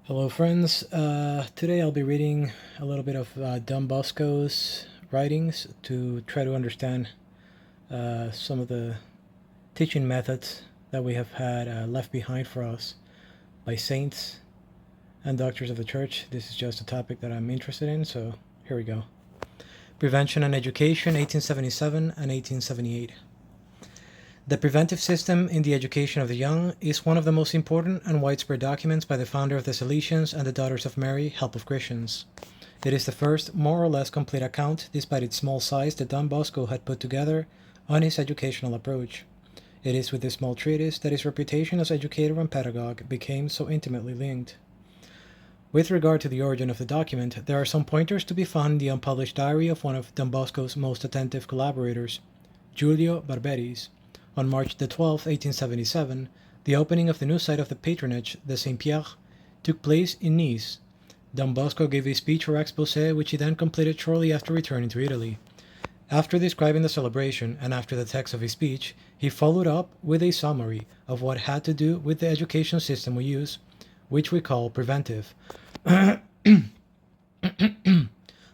Hello, friends. Today I'll be reading a little bit of Don Bosco's writings to try to understand some of the teaching methods that we have had left behind for us by saints and doctors of the church. This is just a topic that I'm interested in, so here we go. Prevention and Education, 1877 and 1878. The preventive system in the education of the young is one of the most important and widespread documents by the founder of the Salesians and the Daughters of Mary, Help of Christians. It is the first more or less complete account, despite its small size, that Don Bosco had put together on his educational approach. It is with this small treatise that his reputation as educator and pedagogue became so intimately linked. With regard to the origin of the document, there are some pointers to be found in the unpublished diary of one of Don Bosco's most attentive collaborators, Giulio Barberis. On March the 12th, 1877, the opening of the new site of the patronage, the Saint-Pierre, took place in Nice. Don Bosco gave a speech or exposé which he then completed shortly after returning to Italy. After describing the celebration and after the text of his speech, he followed up with a summary of what had to do with the education system we use, which we call preventive. The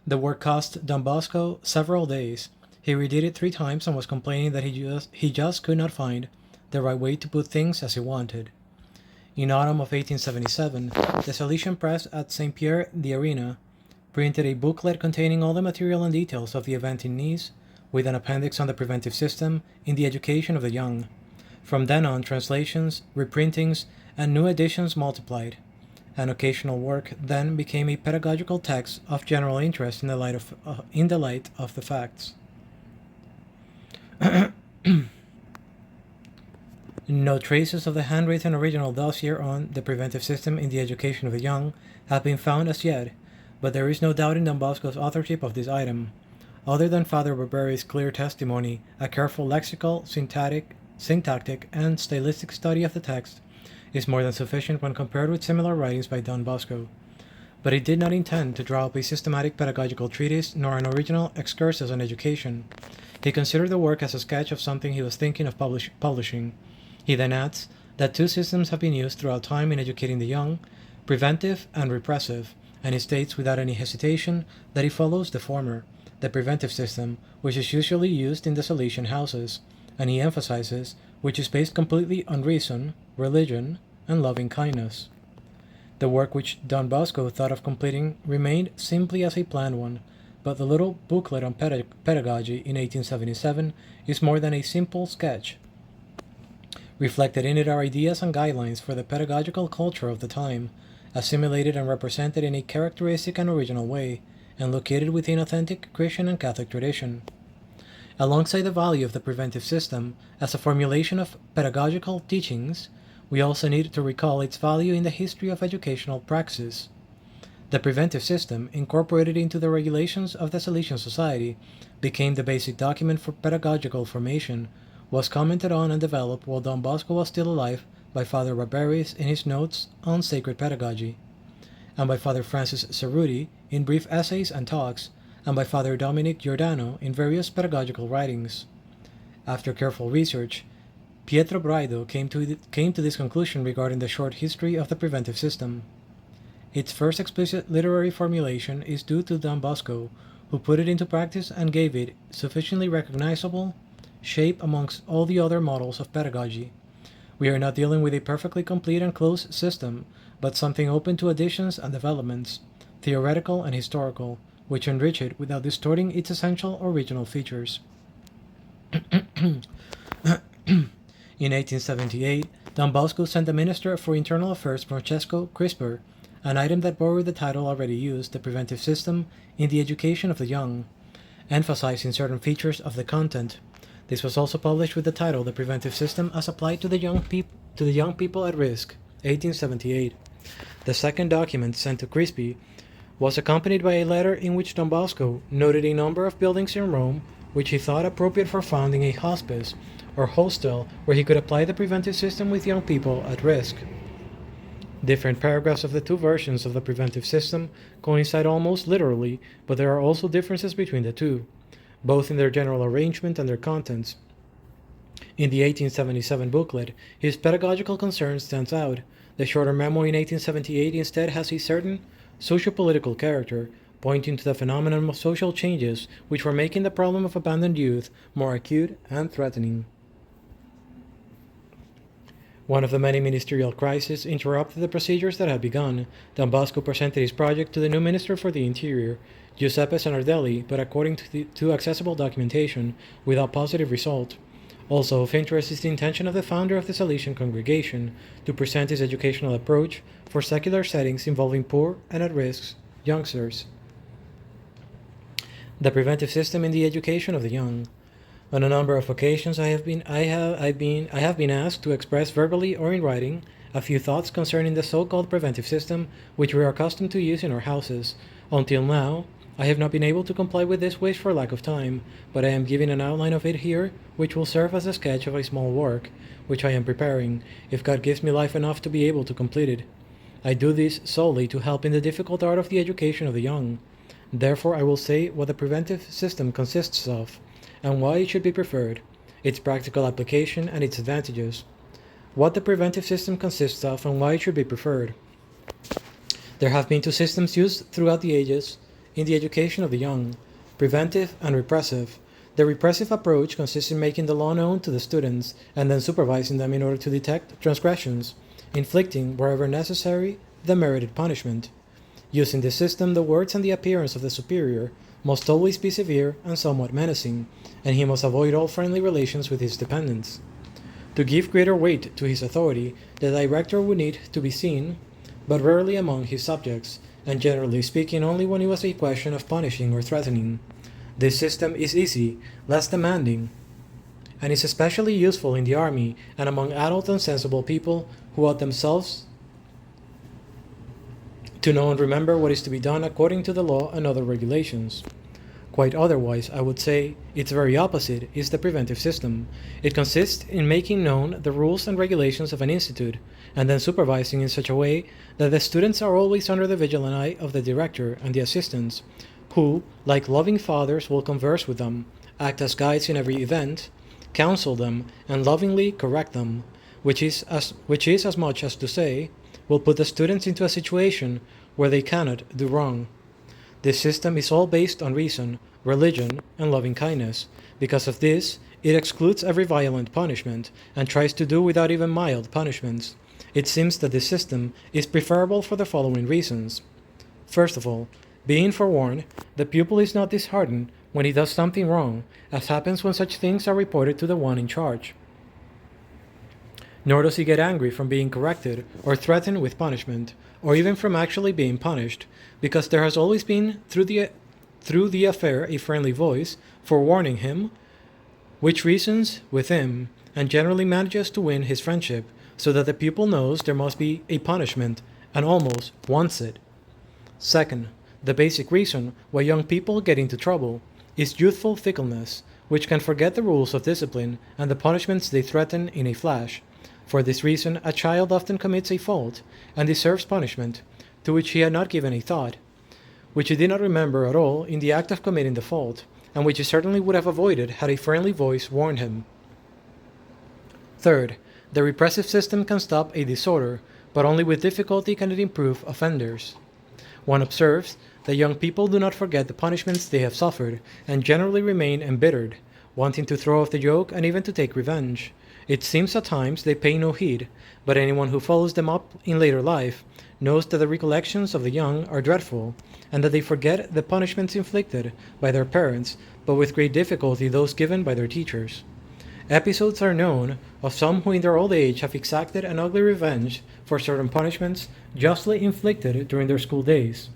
work cost Don Bosco several days. He redid it 3 times and was complaining that he just could not find the right way to put things as he wanted. In autumn of 1877, the Salesian Press at St. Pierre the Arena printed a booklet containing all the material and details of the event in Nice, with an appendix on the preventive system in the education of the young. From then on, translations, reprintings, and new editions multiplied. An occasional work then became a pedagogical text of general interest in the light of the facts. No traces of the handwritten original dossier on the preventive system in the education of the young have been found as yet, but there is no doubt in Don Bosco's authorship of this item. Other than Father Barberis's clear testimony, a careful lexical, syntactic, and stylistic study of the text is more than sufficient when compared with similar writings by Don Bosco. But he did not intend to draw up a systematic pedagogical treatise nor an original excursus on education. He considered the work as a sketch of something he was thinking of publishing. He then adds that 2 systems have been used throughout time in educating the young, preventive and repressive, and he states without any hesitation that he follows the former, the preventive system, which is usually used in the Salesian houses, and he emphasizes, which is based completely on reason, religion, and loving kindness. The work which Don Bosco thought of completing remained simply as a planned one, but the little booklet on pedagogy in 1877 is more than a simple sketch. Reflected in it are ideas and guidelines for the pedagogical culture of the time, assimilated and represented in a characteristic and original way, and located within authentic Christian and Catholic tradition. Alongside the value of the preventive system as a formulation of pedagogical teachings, we also need to recall its value in the history of educational praxis. The preventive system, incorporated into the regulations of the Salesian Society, became the basic document for pedagogical formation, was commented on and developed while Don Bosco was still alive by Father Barberis in his notes on sacred pedagogy, and by Father Francis Cerruti in brief essays and talks, and by Father Dominic Giordano in various pedagogical writings. After careful research, Pietro Braido came to this conclusion regarding the short history of the preventive system. Its first explicit literary formulation is due to Don Bosco, who put it into practice and gave it sufficiently recognizable shape amongst all the other models of pedagogy. We are not dealing with a perfectly complete and closed system, but something open to additions and developments, theoretical and historical, which enrich it without distorting its essential original features. In 1878, Don Bosco sent the Minister for Internal Affairs Francesco Crisper an item that borrowed the title already used, the preventive system in the education of the young, emphasizing certain features of the content. This was also published with the title The Preventive System as Applied to the Young People at Risk, 1878. The second document, sent to Crispi, was accompanied by a letter in which Don Bosco noted a number of buildings in Rome which he thought appropriate for founding a hospice or hostel where he could apply the preventive system with young people at risk. Different paragraphs of the 2 versions of the preventive system coincide almost literally, but there are also differences between the 2, both in their general arrangement and their contents. In the 1877 booklet, his pedagogical concern stands out, The shorter memo in 1878 instead has a certain socio-political character, pointing to the phenomenon of social changes which were making the problem of abandoned youth more acute and threatening. One of the many ministerial crises interrupted the procedures that had begun. Don Bosco presented his project to the new Minister for the Interior, Giuseppe Sanardelli, but according to accessible documentation, without positive result. Also of interest is the intention of the founder of the Salesian congregation to present his educational approach for secular settings involving poor and at-risk youngsters. The preventive system in the education of the young. On a number of occasions, I have been asked to express verbally or in writing a few thoughts concerning the so-called preventive system which we are accustomed to use in our houses. Until now, I have not been able to comply with this wish for lack of time, but I am giving an outline of it here, which will serve as a sketch of a small work, which I am preparing, if God gives me life enough to be able to complete it. I do this solely to help in the difficult art of the education of the young. Therefore, I will say what the preventive system consists of, and why it should be preferred, its practical application and its advantages. What the preventive system consists of and why it should be preferred. There have been two systems used throughout the ages in the education of the young, preventive and repressive. The repressive approach consists in making the law known to the students and then supervising them in order to detect transgressions, inflicting, wherever necessary, the merited punishment. Using this system, the words and the appearance of the superior must always be severe and somewhat menacing, and he must avoid all friendly relations with his dependents. To give greater weight to his authority, the director would need to be seen, but rarely among his subjects, and generally speaking only when it was a question of punishing or threatening. This system is easy, less demanding, and is especially useful in the army and among adult and sensible people who ought themselves to know and remember what is to be done according to the law and other regulations. Quite otherwise, I would say, its very opposite is the preventive system. It consists in making known the rules and regulations of an institute, and then supervising in such a way that the students are always under the vigilant eye of the director and the assistants, who, like loving fathers, will converse with them, act as guides in every event, counsel them, and lovingly correct them, which is as much as to say, will put the students into a situation where they cannot do wrong. This system is all based on reason, religion, and loving kindness. Because of this, it excludes every violent punishment, and tries to do without even mild punishments. It seems that this system is preferable for the following reasons. First of all, being forewarned, the pupil is not disheartened when he does something wrong, as happens when such things are reported to the one in charge. Nor does he get angry from being corrected, or threatened with punishment, or even from actually being punished, because there has always been through the affair a friendly voice forewarning him, which reasons with him, and generally manages to win his friendship, so that the pupil knows there must be a punishment, and almost wants it. Second, the basic reason why young people get into trouble is youthful fickleness, which can forget the rules of discipline and the punishments they threaten in a flash. For this reason, a child often commits a fault and deserves punishment, to which he had not given a thought, which he did not remember at all in the act of committing the fault, and which he certainly would have avoided had a friendly voice warned him. Third, the repressive system can stop a disorder, but only with difficulty can it improve offenders. One observes that young people do not forget the punishments they have suffered, and generally remain embittered, wanting to throw off the yoke and even to take revenge. It seems at times they pay no heed, but anyone who follows them up in later life knows that the recollections of the young are dreadful, and that they forget the punishments inflicted by their parents, but with great difficulty those given by their teachers. Episodes are known of some who in their old age have exacted an ugly revenge for certain punishments justly inflicted during their school days.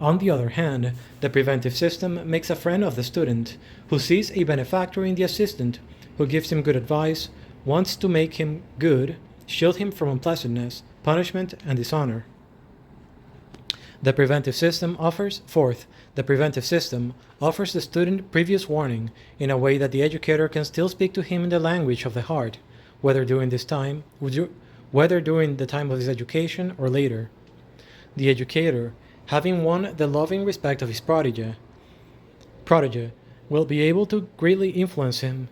On the other hand, the preventive system makes a friend of the student, who sees a benefactor in the assistant, who gives him good advice, wants to make him good, shield him from unpleasantness, punishment, and dishonor. The preventive system offers the student previous warning in a way that the educator can still speak to him in the language of the heart, whether during the time of his education or later. The educator, having won the loving respect of his protege, will be able to greatly influence him,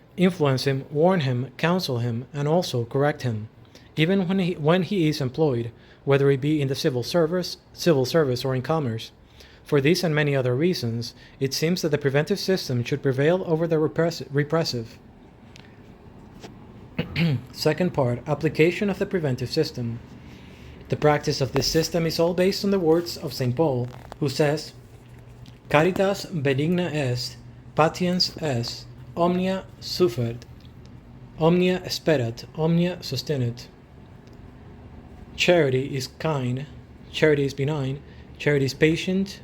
warn him, counsel him, and also correct him. even when he is employed, whether it be in the civil service or in commerce. For these and many other reasons, it seems that the preventive system should prevail over the repressive. Second part, application of the preventive system. The practice of this system is all based on the words of St. Paul, who says, Caritas benigna est, patiens est, omnia suffert, omnia esperat, omnia sostenet. Charity is kind, charity is benign, charity is patient,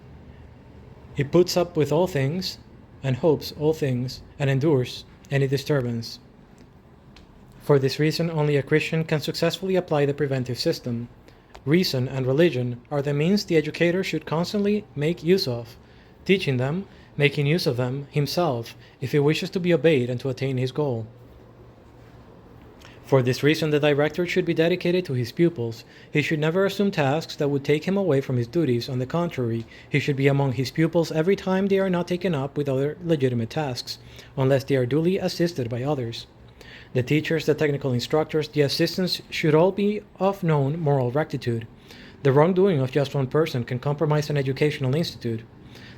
it puts up with all things, and hopes all things, and endures any disturbance. For this reason, only a Christian can successfully apply the preventive system. Reason and religion are the means the educator should constantly make use of, teaching them, making use of them himself, if he wishes to be obeyed and to attain his goal. For this reason, the director should be dedicated to his pupils. He should never assume tasks that would take him away from his duties. On the contrary, he should be among his pupils every time they are not taken up with other legitimate tasks, unless they are duly assisted by others. The teachers, the technical instructors, the assistants should all be of known moral rectitude. The wrongdoing of just one person can compromise an educational institute.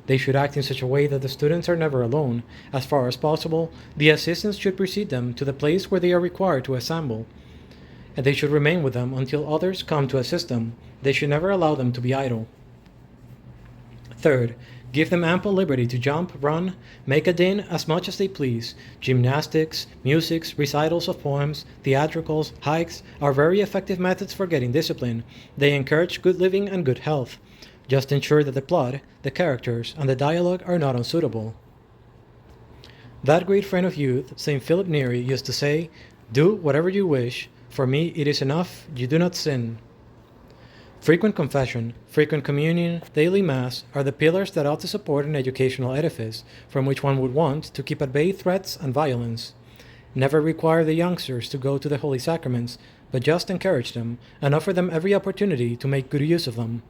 They should act in such a way that the students are never alone. As far as possible, the assistants should precede them to the place where they are required to assemble, and they should remain with them until others come to assist them. They should never allow them to be idle. Third, give them ample liberty to jump, run, make a din as much as they please. Gymnastics, musics, recitals of poems, theatricals, hikes are very effective methods for getting discipline. They encourage good living and good health. Just ensure that the plot, the characters, and the dialogue are not unsuitable. That great friend of youth, St. Philip Neri, used to say, "Do whatever you wish, for me it is enough you do not sin." Frequent confession, frequent communion, daily mass are the pillars that ought to support an educational edifice, from which one would want to keep at bay threats and violence. Never require the youngsters to go to the holy sacraments, but just encourage them, and offer them every opportunity to make good use of them.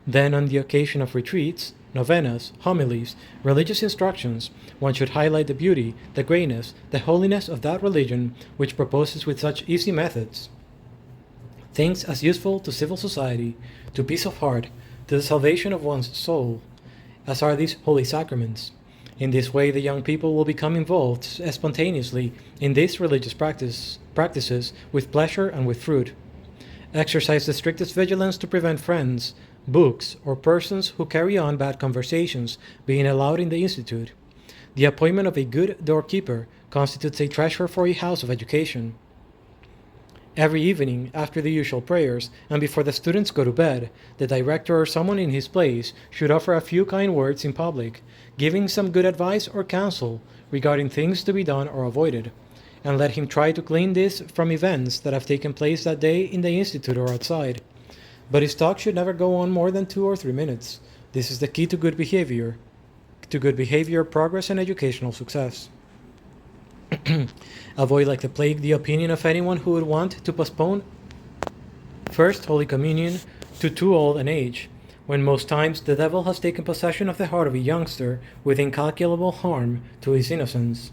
Then, on the occasion of retreats, novenas, homilies, religious instructions, one should highlight the beauty, the greatness, the holiness of that religion which proposes with such easy methods things as useful to civil society, to peace of heart, to the salvation of one's soul, as are these holy sacraments. In this way, the young people will become involved spontaneously in these religious practices with pleasure and with fruit. Exercise the strictest vigilance to prevent friends, books, or persons who carry on bad conversations being allowed in the institute. The appointment of a good doorkeeper constitutes a treasure for a house of education. Every evening, after the usual prayers, and before the students go to bed, the director or someone in his place should offer a few kind words in public, giving some good advice or counsel regarding things to be done or avoided, and let him try to glean this from events that have taken place that day in the institute or outside. But his talk should never go on more than 2 or 3 minutes. This is the key to good behavior, progress, and educational success. Avoid like the plague the opinion of anyone who would want to postpone First Holy Communion to too old an age, when most times the devil has taken possession of the heart of a youngster with incalculable harm to his innocence.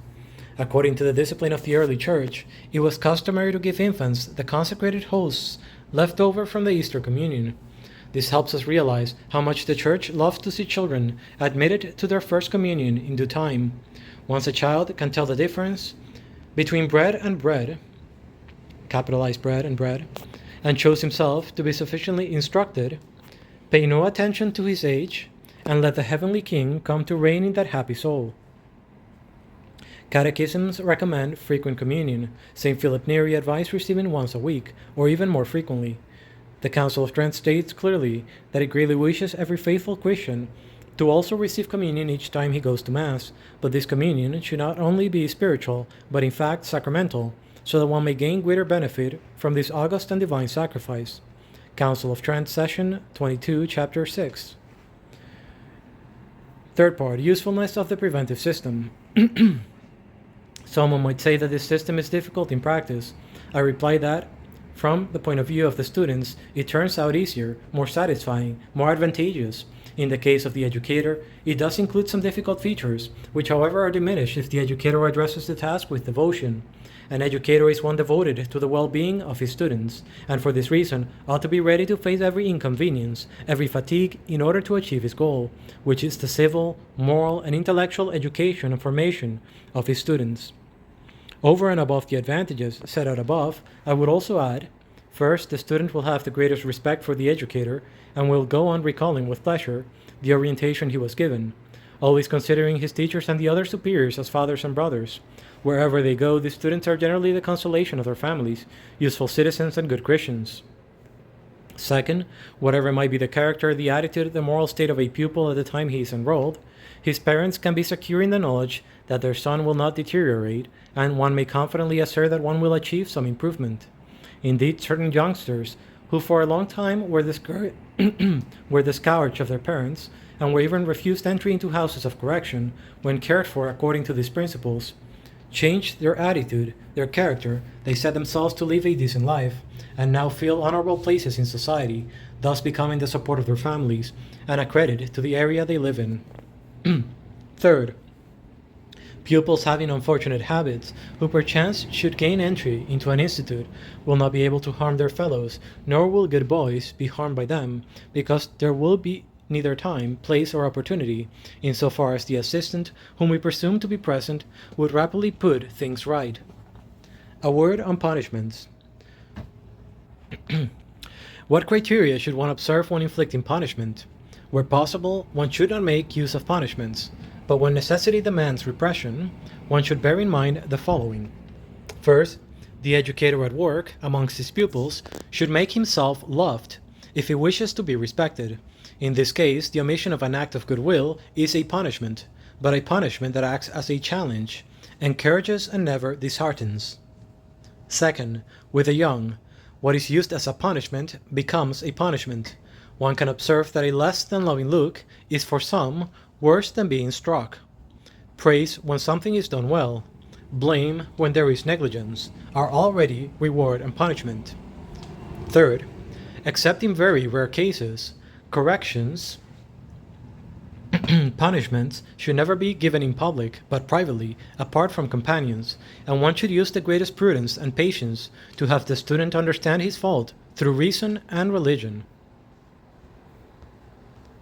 According to the discipline of the early Church, it was customary to give infants the consecrated hosts left over from the Easter Communion. This helps us realize how much the Church loves to see children admitted to their first communion in due time. Once a child can tell the difference between bread and bread, capitalized bread, and shows himself to be sufficiently instructed, pay no attention to his age, and let the heavenly King come to reign in that happy soul. Catechisms recommend frequent communion. St. Philip Neri advised receiving once a week, or even more frequently. The Council of Trent states clearly that it greatly wishes every faithful Christian to also receive communion each time he goes to Mass, but this communion should not only be spiritual, but in fact sacramental, so that one may gain greater benefit from this august and divine sacrifice. Council of Trent, Session 22, Chapter 6. Third part, usefulness of the preventive system. Someone might say that this system is difficult in practice. I reply that, from the point of view of the students, it turns out easier, more satisfying, more advantageous. In the case of the educator, it does include some difficult features, which however are diminished if the educator addresses the task with devotion. An educator is one devoted to the well-being of his students, and for this reason ought to be ready to face every inconvenience, every fatigue, in order to achieve his goal, which is the civil, moral, and intellectual education and formation of his students. Over and above the advantages set out above, I would also add, first, the student will have the greatest respect for the educator, and will go on recalling with pleasure the orientation he was given, always considering his teachers and the other superiors as fathers and brothers. Wherever they go, the students are generally the consolation of their families, useful citizens, and good Christians. Second, whatever might be the character, the attitude, the moral state of a pupil at the time he is enrolled, his parents can be secure in the knowledge that their son will not deteriorate, and one may confidently assert that one will achieve some improvement. Indeed, certain youngsters, who for a long time were the scourge of their parents, and were even refused entry into houses of correction when cared for according to these principles, changed their attitude, their character, they set themselves to live a decent life, and now fill honorable places in society, thus becoming the support of their families, and a credit to the area they live in. Third, pupils having unfortunate habits, who perchance should gain entry into an institute, will not be able to harm their fellows, nor will good boys be harmed by them, because there will be neither time, place, or opportunity, insofar as the assistant, whom we presume to be present, would rapidly put things right. A word on punishments. What criteria should one observe when inflicting punishment? Where possible, one should not make use of punishments, but when necessity demands repression, one should bear in mind the following. First, the educator at work amongst his pupils should make himself loved if he wishes to be respected. In this case, the omission of an act of goodwill is a punishment, but a punishment that acts as a challenge, encourages and never disheartens. Second, with the young, what is used as a punishment becomes a punishment. One can observe that a less than loving look is for some worse than being struck. Praise when something is done well, blame when there is negligence, are already reward and punishment. Third, except in very rare cases, corrections, punishments should never be given in public, but privately, apart from companions, and one should use the greatest prudence and patience to have the student understand his fault through reason and religion.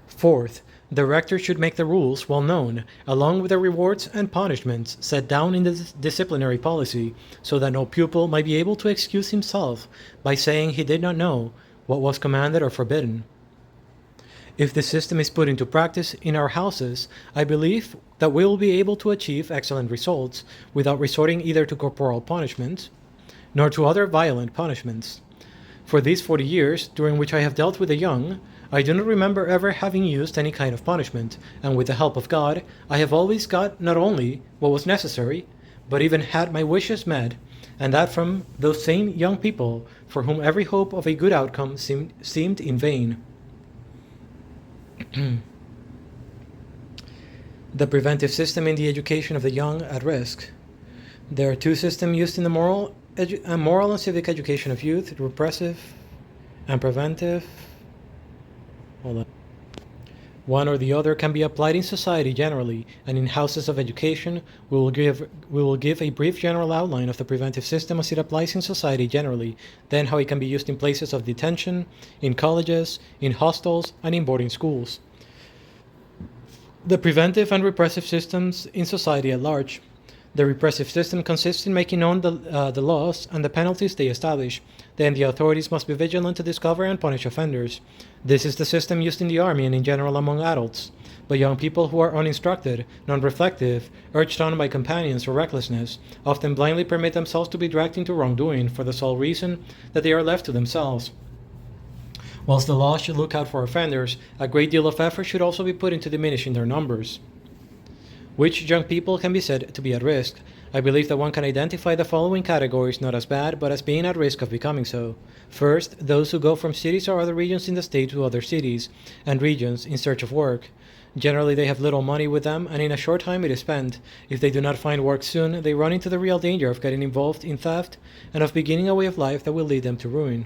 Fourth, the rector should make the rules well known, along with the rewards and punishments set down in the disciplinary policy, so that no pupil might be able to excuse himself by saying he did not know what was commanded or forbidden. If this system is put into practice in our houses, I believe that we will be able to achieve excellent results without resorting either to corporal punishment nor to other violent punishments. For these 40 years, during which I have dealt with the young, I do not remember ever having used any kind of punishment, and with the help of God, I have always got not only what was necessary, but even had my wishes met, and that from those same young people for whom every hope of a good outcome seemed in vain. The preventive system in the education of the young at risk. There are two systems used in the moral and civic education of youth: repressive and preventive. One or the other can be applied in society generally, and in houses of education we will give a brief general outline of the preventive system as it applies in society generally, then how it can be used in places of detention, in colleges, in hostels, and in boarding schools. The preventive and repressive systems in society at large. The repressive system consists in making known the laws and the penalties they establish. Then the authorities must be vigilant to discover and punish offenders. This is the system used in the army and in general among adults. But young people who are uninstructed, non-reflective, urged on by companions or recklessness, often blindly permit themselves to be dragged into wrongdoing for the sole reason that they are left to themselves. Whilst the law should look out for offenders, a great deal of effort should also be put into diminishing their numbers. Which young people can be said to be at risk? I believe that one can identify the following categories not as bad, but as being at risk of becoming so. First, those who go from cities or other regions in the state to other cities and regions in search of work. Generally, they have little money with them, and in a short time it is spent. If they do not find work soon, they run into the real danger of getting involved in theft and of beginning a way of life that will lead them to ruin.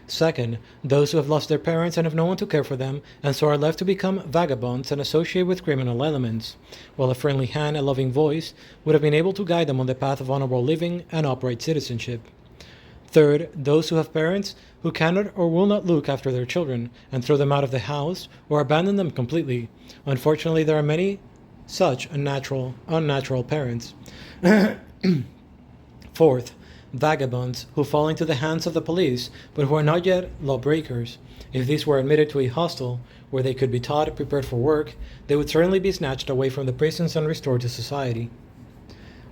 Second, those who have lost their parents and have no one to care for them, and so are left to become vagabonds and associate with criminal elements, while a friendly hand and loving voice would have been able to guide them on the path of honorable living and upright citizenship. Third, those who have parents who cannot or will not look after their children and throw them out of the house or abandon them completely. Unfortunately, there are many such unnatural parents. Fourth, vagabonds who fall into the hands of the police but who are not yet lawbreakers. If these were admitted to a hostel where they could be taught, prepared for work, they would certainly be snatched away from the prisons and restored to society.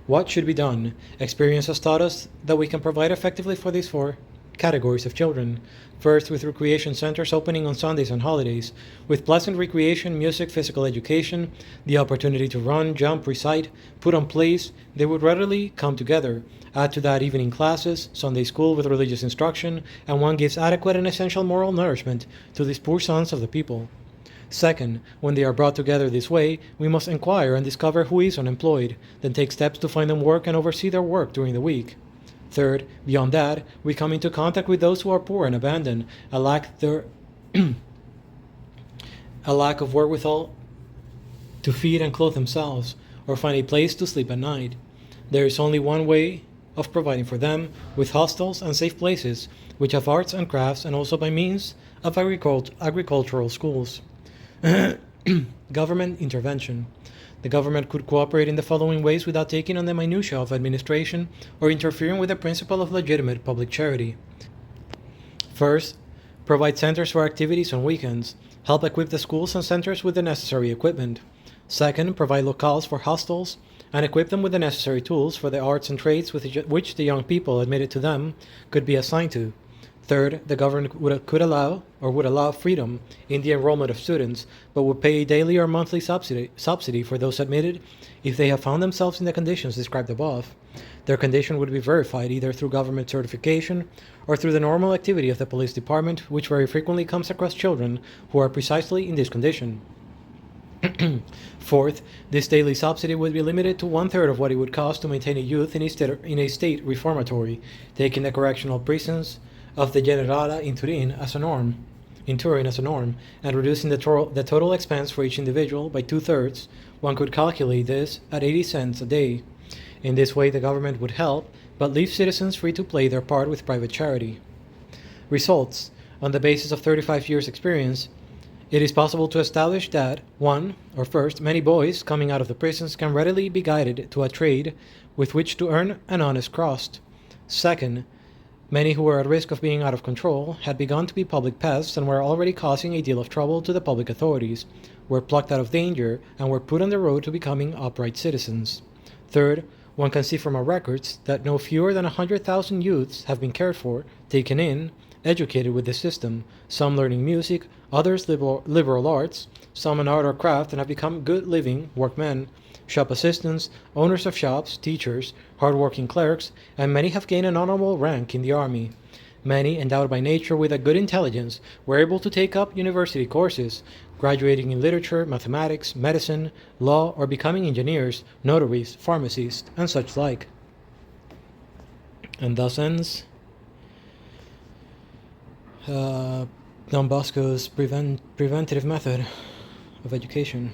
What should be done? Experience has taught us that we can provide effectively for these four categories of children. First, with recreation centers opening on Sundays and holidays, with pleasant recreation, music, physical education, the opportunity to run, jump, recite, put on plays, they would readily come together. Add to that evening classes, Sunday school with religious instruction, and one gives adequate and essential moral nourishment to these poor sons of the people. Second, when they are brought together this way, we must inquire and discover who is unemployed, then take steps to find them work and oversee their work during the week. Third, beyond that, we come into contact with those who are poor and abandoned, a lack of wherewithal to feed and clothe themselves, or find a place to sleep at night. There is only one way of providing for them, with hostels and safe places, which have arts and crafts, and also by means of agricultural schools. Government intervention. The government could cooperate in the following ways without taking on the minutiae of administration or interfering with the principle of legitimate public charity. First, provide centers for activities on weekends. Help equip the schools and centers with the necessary equipment. Second, provide locales for hostels and equip them with the necessary tools for the arts and trades with which the young people admitted to them could be assigned to. Third, the government would allow freedom in the enrollment of students, but would pay a daily or monthly subsidy for those admitted if they have found themselves in the conditions described above. Their condition would be verified either through government certification or through the normal activity of the police department, which very frequently comes across children who are precisely in this condition. Fourth, this daily subsidy would be limited to 1/3 of what it would cost to maintain a youth in a state reformatory, taking the correctional prisons of the Generala in Turin as a norm, and reducing the total expense for each individual by 2/3. One could calculate this at 80 cents a day. In this way, the government would help, but leave citizens free to play their part with private charity. Results. On the basis of 35 years' experience, it is possible to establish that, first, many boys coming out of the prisons can readily be guided to a trade with which to earn an honest crust. Second, many who were at risk of being out of control had begun to be public pests and were already causing a deal of trouble to the public authorities, were plucked out of danger, and were put on the road to becoming upright citizens. Third, one can see from our records that no fewer than 100,000 youths have been cared for, taken in, educated with the system, some learning music, others liberal arts, some an art or craft, and have become good living workmen, shop assistants, owners of shops, teachers, hard-working clerks, and many have gained an honorable rank in the army. Many, endowed by nature with a good intelligence, were able to take up university courses, graduating in literature, mathematics, medicine, law, or becoming engineers, notaries, pharmacists, and such like. And thus ends Don Bosco's preventative method of education.